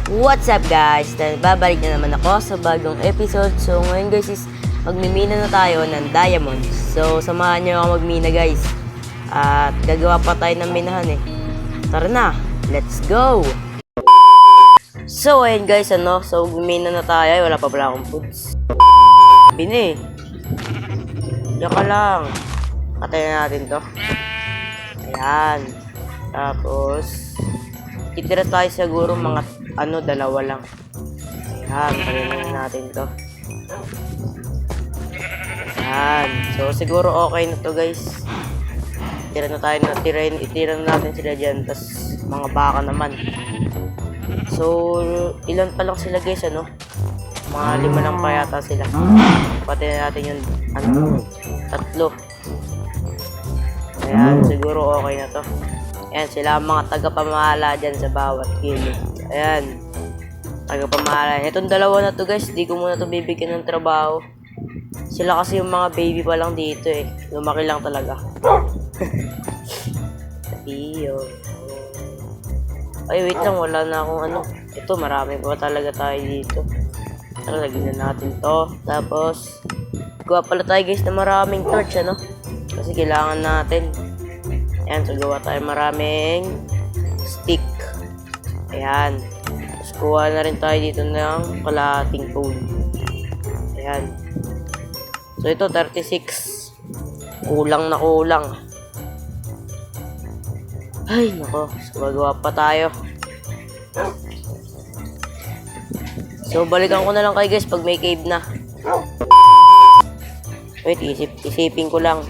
What's up guys? Babalik na naman ako sa bagong episode. So ngayon guys is magmimina na tayo ng diamonds. So samahan nyo ako magmina guys. At gagawa pa tayo ng minahan eh. Tara na, let's go! So ayun guys, so magmina na tayo. Ay, wala pa pala akong foods. Bini. Diyan ka lang. Patayin natin to. Ayan. Tapos itira tayo siguro mga dalawa lang. Ayan, patayin natin to. Ayan. So siguro okay na to guys. Itira na natin sila dyan. Tapos mga baka naman. So ilan pa lang sila guys, mga 5 lang pa yata sila. Patayin natin yung tatlo. Ayan, siguro okay na to. Ayan, sila ang mga tagapamahala dyan sa bawat gilid. Ayan, tagapamahala. Itong dalawa na to guys, di ko muna to bibigyan ng trabaho. Sila kasi yung mga baby pa lang dito eh. Lumaki lang talaga. Iyo. Ay, wait lang, wala na akong Ito, marami pa talaga tayo dito. Tara, lagyan na natin to. Tapos, gawa pala tayo guys na maraming torch, kasi kailangan natin. Ayan, so gawa tayo maraming stick. Ayan. Tapos kuha na rin tayo dito ng kalahating coal. Ayan. So ito, 36. Kulang na kulang. Ay, nako. So magawa pa tayo. So balikan ko na lang kayo guys pag may cave na. Wait, isipin ko lang.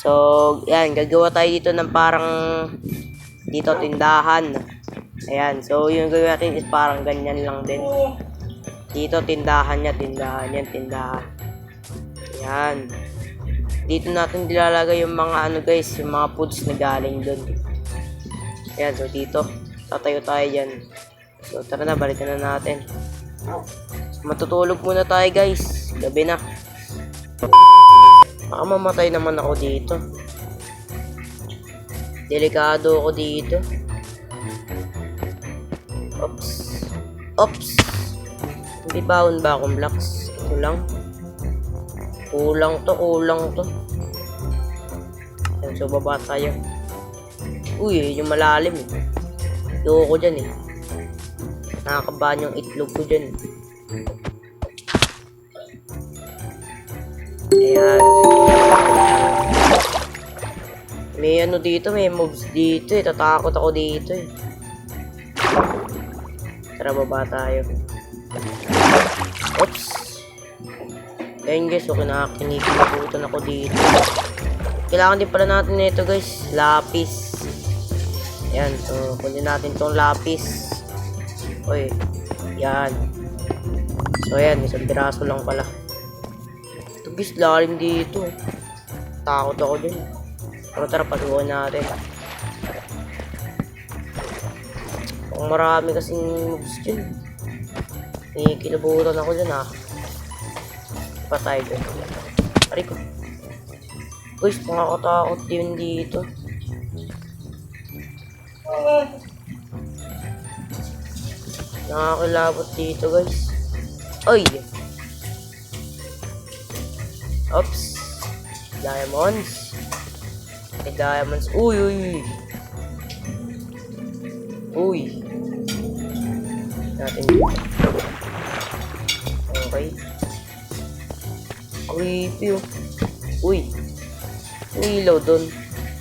So, yan, gagawa tayo dito ng parang dito tindahan. Ayan, so yung gagawin natin is parang ganyan lang din. Dito tindahan niya, tindahan. Ayan. Dito natin dilalagay yung mga guys, yung mga foods na galing doon. Ayan, so dito tatayo tayo dyan. So tara na, balikan na natin. So, matutulog muna tayo guys. Gabi na. Baka mamatay naman ako dito. Delikado ako dito. Oops. Hindi baon ba akong blocks? Ito lang. Kulang to. Ayan, so baba tayo. Uy, yung malalim eh. Ayoko ko dyan eh. Nakakabahan yung itlog ko dyan. Ayan. May dito, may mobs dito eh. Tatakot ako dito eh. Tara, baba tayo. Oops. Ayan guys, so kinikilabutan ako dito. Kailangan din pala natin nito guys, lapis. Ayan, so kunin natin tong lapis. Uy, yan. So ayan, isang piraso lang pala. Ito guys, lalim dito. Takot ako dun. Pero tara, patuloy natin. Kung marami kasing moves dyan. Kinikilabutan ako dyan Patay ko. Aray ko. Guys, nakakatakot din dito. Nakakilabot dito guys. Oy! Oops. Diamonds. Diamonds. Uy. Natin. Okay. Creepy Uy. May ilaw dun.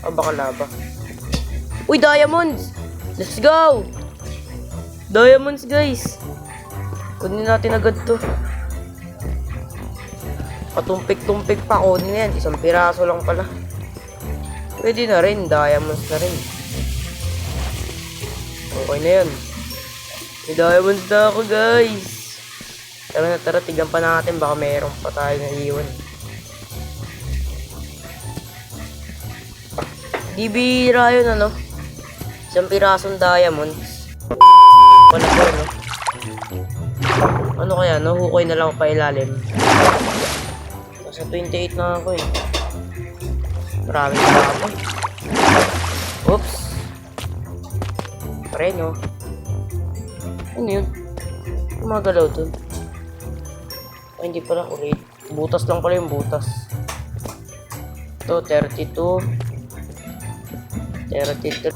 Baka laba. Uy, diamonds! Let's go! Diamonds guys. Kunin natin agad to. Patumpik-tumpik pa. Kunin na yan. Isang piraso lang pala. Pwede na rin. Diamonds na rin. Okay na yan. May diamonds na ako guys. Tara, tignan pa natin. Baka mayroon pa tayo na iwan. Di bira yun Isang pirasong diamonds. Wala ko Ano kaya hukay na lang pa ilalim. Nasa 28 na ako eh. Marami na ako. Oops. Pre, no? Ano yun? Gumagalaw dun. Ay, hindi pala ulit. Butas lang pala yung butas. Ito, 32. 33.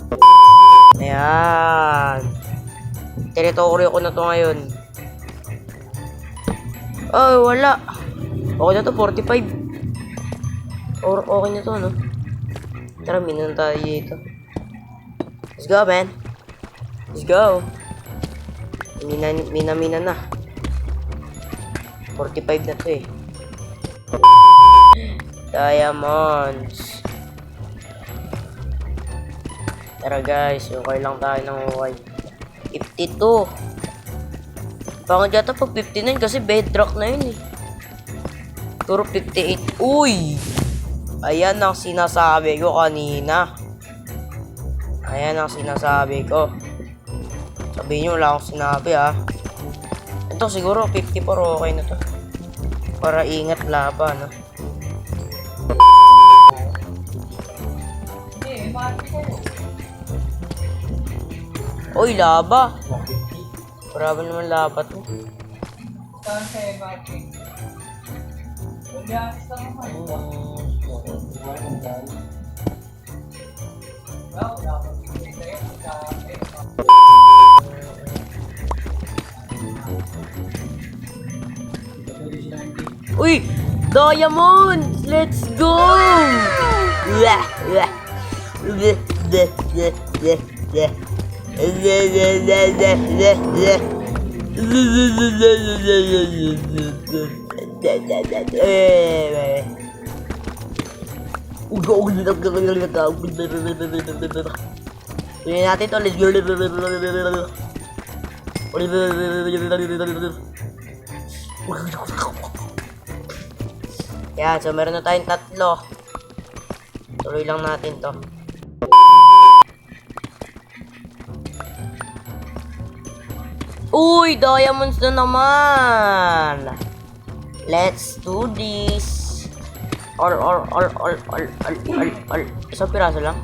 Ayan. Territory ko na to ngayon. Oh, wala. Okay na to, 45. Or okay na to, no? Tara, minan tayo dito. Let's go, man. Let's go. Mina na. 45 na to eh. Diamonds. Tara guys, okay lang tayo ng okay. 52. Pangit yata pag 59 kasi bedrock na yun eh. Puro 58. Uy! Ayan ang sinasabi ko kanina. Ayan ang sinasabi ko. Sabihin nyo, wala akong sinabi ha. Ito siguro 54, okay na to. Para ingat laban no? Uy, laba. Grabe naman laba to. Uy! Diamond! Let's go! Tuloy natin to. Let's go! Yan, so meron na tayong 3. Tuloy lang natin to. Uy, diamonds na naman. Let's do this. All. Isang piraso lang.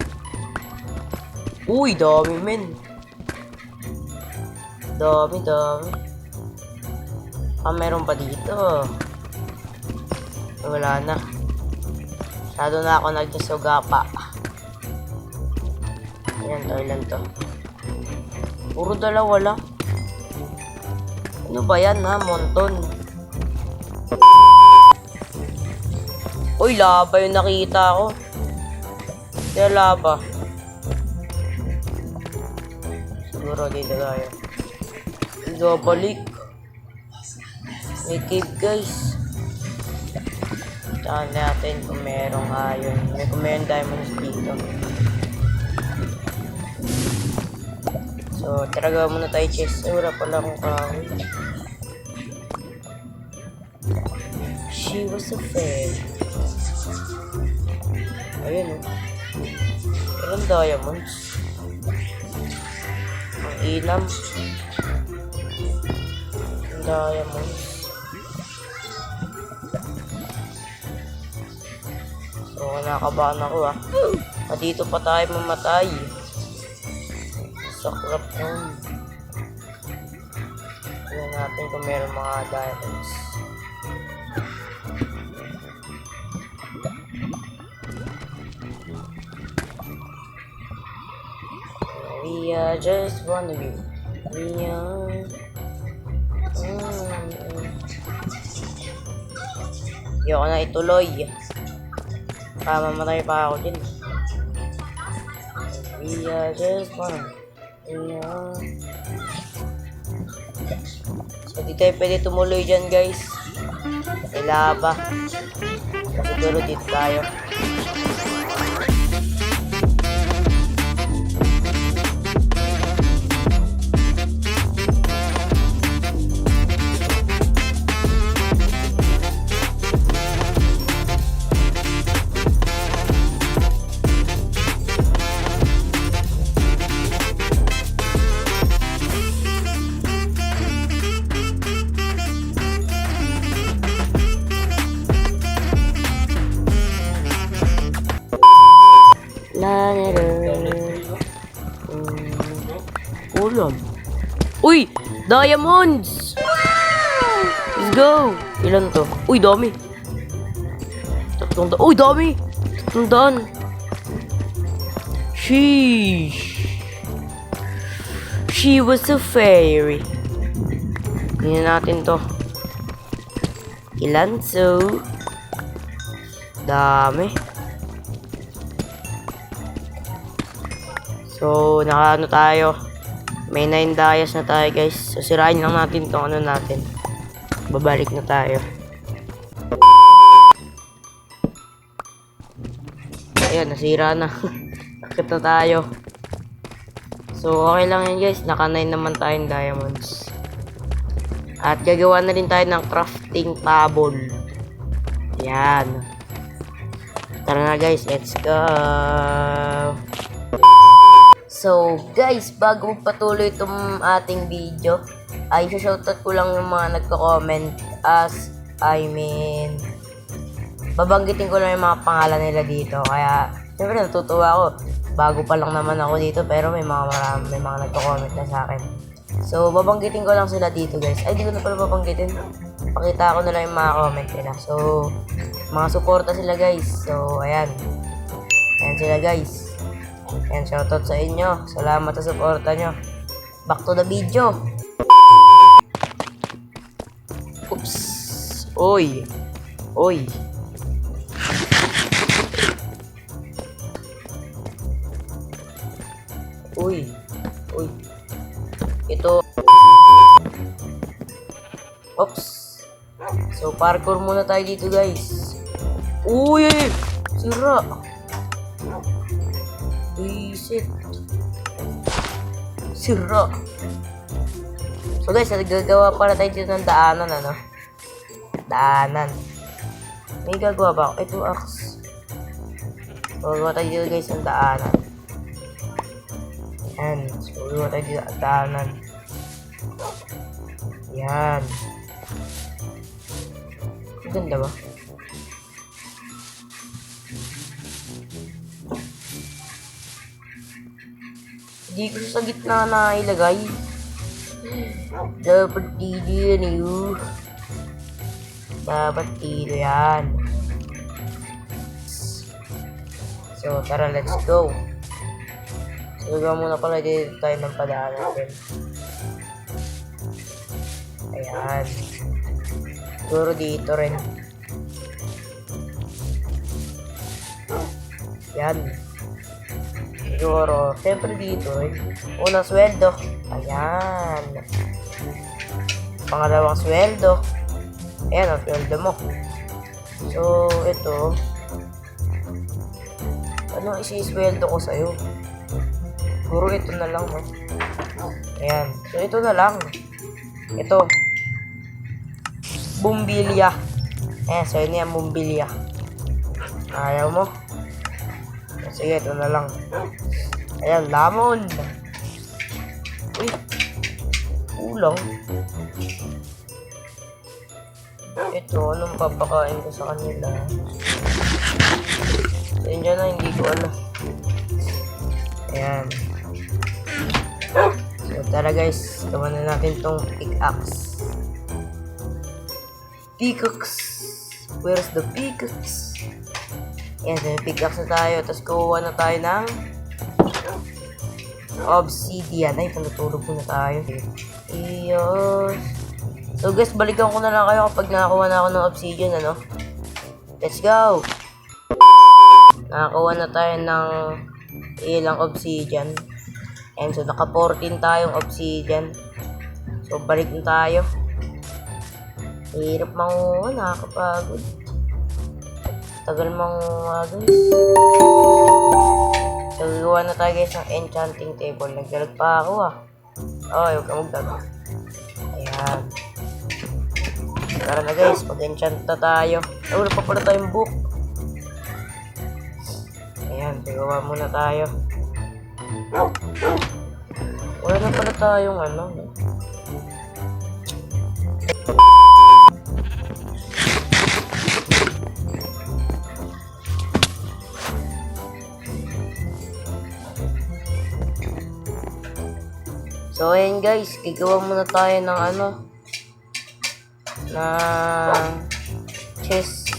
Uy, dami men. Dami. Meron pa dito. Wala na. Masyado na ako nagsusuga pa. Ilan to. Puro dalawa lang. Ano ba yan ha? Monton. Uy, laba yung nakita ko. Kaya laba. Siguro dito tayo. Dito balik. May cave guys. Taan natin kung merong iron. Kung merong diamonds dito. So, taraga muna tayo chest. Ay, wala pala akong kahoy. She was a fair. Ayun o. Ilang diamonds. Ang ilam. Ang diamonds. So, nakakabahan ako ah. Dito pa tayo mamatay. Sakrap nun. Tignan natin kung meron mga diamonds. We are just wondering. We are... Ayoko na ituloy. Mamatay pa ako din. We are just wondering. So, di tayo pwede tumuloy dyan, guys. May laba. Kasi siguro dito tayo. Uy! Diamonds! Let's go! Ilan to? Uy, dami! Uy, dami! 300! Sheesh! She was a fairy. Tingnan natin to. Ilan so? Dami. So, nakaano tayo. May 9 dayas na tayo guys. So, sirain lang natin tong ano natin. Babalik na tayo. Ayan, nasira na. Akit na tayo. So, okay lang yan guys. Naka 9 naman tayong diamonds. At gagawa na rin tayo ng crafting table. Ayan. Tara na guys, let's go. So guys, bago patuloy itong ating video, ay shoutout ko lang yung mga nagko-comment babanggitin ko lang yung mga pangalan nila dito. Kaya, syempre natutuwa ako. Bago pa lang naman ako dito, pero may mga nagko-comment na sa akin. So, babanggitin ko lang sila dito guys. Ay, di ko na pala babanggitin. Pakita ko na lang yung mga comment nila. So, mga suporta sila guys. So, ayan. Ayan sila guys. Ayan, shoutout sa inyo. Salamat sa suporta nyo. Back to the video. Oops. Oy. Oy. Uy. Uy. Ito. Oops. So, parkour muna tayo dito guys. Uy. Sira. Visit. Sira. So guys, gagawa pala tayo dito ng daanan, ano? Daanan. May gagawa ba ako? Ito, axe. Gagawa tayo dito guys ng daanan. Yan. So, gagawa tayo dito ng daanan. Yan. Ganda ba? Hindi ko sa gitna na ilagay. Dapat dito yan yun. Dapat dito yan. So, tara, let's go. So, gagawa muna pala dito tayo ng padaan natin. Ayan. Siguro dito rin. Yan. Siguro, siyempre dito eh. Unang sweldo. Ayan. Pangalawang sweldo. Ayan ang sweldo mo. So, ito. Anong isi-sweldo ko sa'yo? Siguro ito na lang, no? Ayan. So, ito na lang. Ito. Bumbilya. Ayan, so yun yan, bumbilya. Ayaw mo? Sige, ito na lang. Ayan, lamon. Uy. Kulang. Ito, anong papakain ko sa kanila? So, yun dyan na, hindi ko alam. Ayan. So, tara guys. Gawan na natin tong pickaxe. Pickaxe. Where's the pickaxe? Ayan, so pickaxe na tayo. Tapos kuha na tayo ng obsidian. Ay, panatulog muna tayo. Iyos. So guys, balikan ko na lang kayo kapag nakakuha na ako ng obsidian, ano? Let's go! Nakakuha na tayo ng ilang obsidian. And so, naka 14 tayong obsidian. So, balik na tayo. Hirap manguha, nakakapagod. Tagal manguha, guys. So, gawa na tayo guys ng enchanting table. Nagdalag pa ako, ah. Okay, huwag ka magdalag. Ayan. Tara na guys, mag-enchant na tayo. Ay, wala pa pala tayong book. Ayan, gawa muna tayo. Wala na pala tayong ano. So So, ayan guys, gagawa muna tayo ng ng chest.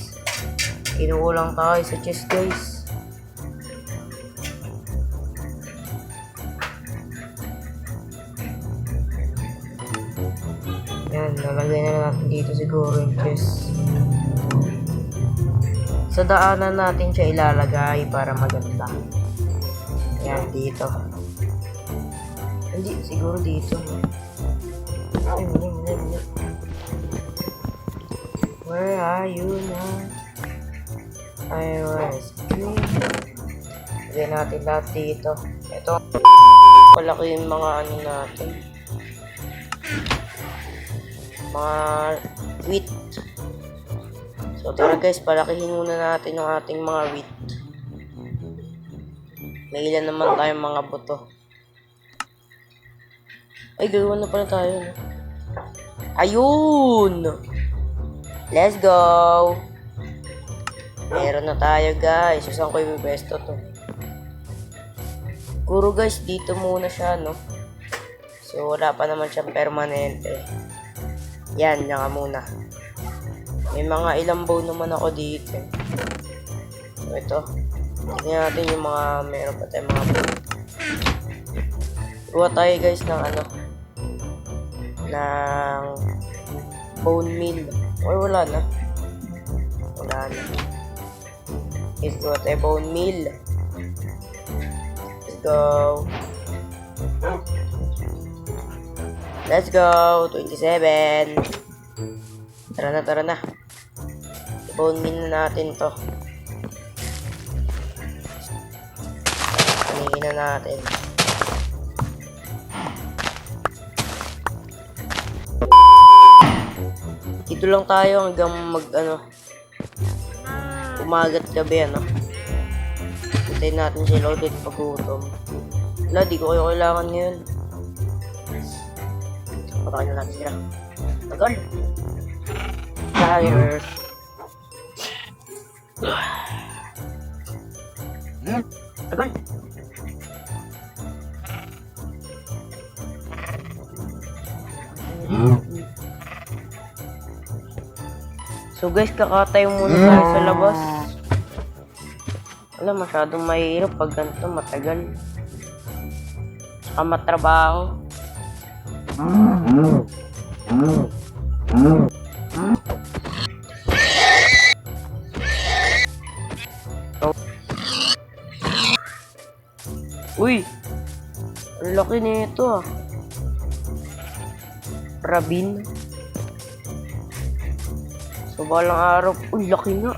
Kinukulang tayo sa chest guys. Yan, nalagay na natin dito siguro yung chest. Sa daanan natin siya ilalagay para maganda. Yan, dito. Hindi, siguro dito. Ay, mali. Where are you now? I was dreaming. Lagyan natin lahat dito. Ito, palaki yung mga natin. Mga wheat. So, tara guys, palakihin muna natin yung ating mga wheat. May ilan naman tayong mga buto. Ay, gagawa na pala tayo, no? Ayun! Let's go! Meron na tayo, guys. Saan ko ipipesto to? Siguro, guys, dito muna siya, no? So, wala pa naman siyang permanente. Yan, yan ka muna. May mga ilang bow naman ako dito. So, ito. Tingnan natin yung mga meron pa tayong mga bow. Kuha tayo, guys, ng ng bone meal. Or wala na. Wala na. Let's go tayo bone meal. Let's go. Let's go. 27. Tara na. Bone meal na natin to. Paningin na natin. Dito lang tayo hanggang umagat gabi, hintayin natin sila ulit pag-utom. Wala, di ko kayo kailangan ngayon. Patakin na natin sila. Tagal! Tired. Tagal! So guys, kakatay muna tayo sa labas. Wala, masyadong mahirap pag ganito, matagal. Saka matrabaho. Uy! Ang laki nito Rabin. So, balang araw. Uy, laki na.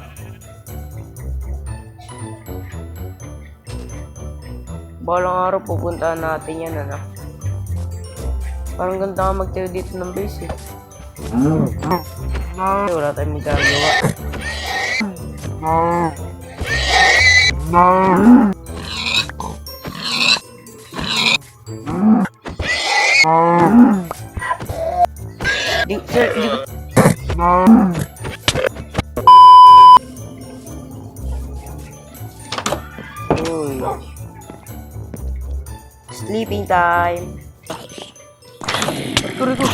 Balang araw, pupuntahan natin yan, Parang ganda ka magtayo dito ng base, Wala tayong magagawa. Sleeping time. Rico.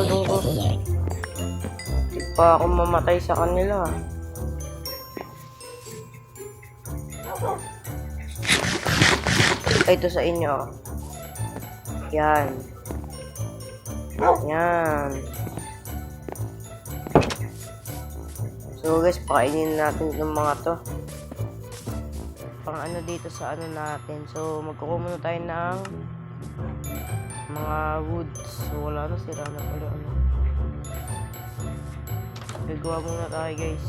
Dungko. Di pa ako mamatay sa kanila. Ito sa inyo. Yan. So guys, pakainin natin itong mga to. Pang dito sa natin. So magkukuha muna tayo ng mga woods. So wala na, sira na pala Gagawa muna tayo guys.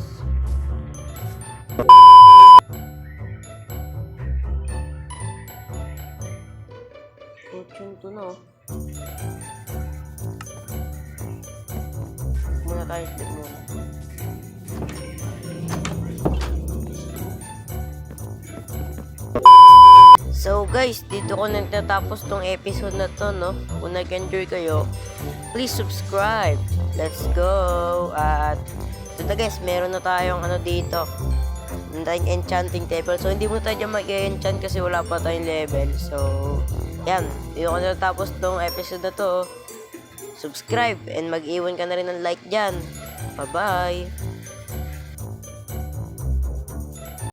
Fortune to Muna tayo, sleep muna. So guys, dito ko natatapos tong episode na to, Kung nag-enjoy kayo, please subscribe. Let's go! At So na guys, meron na tayong ano dito. Tayong enchanting table. So hindi mo tayo dyan mag-enchant kasi wala pa tayong level. So, yan. Yung ko natapos tong episode na to. Subscribe and mag-iwan ka na rin ng like dyan. Bye-bye!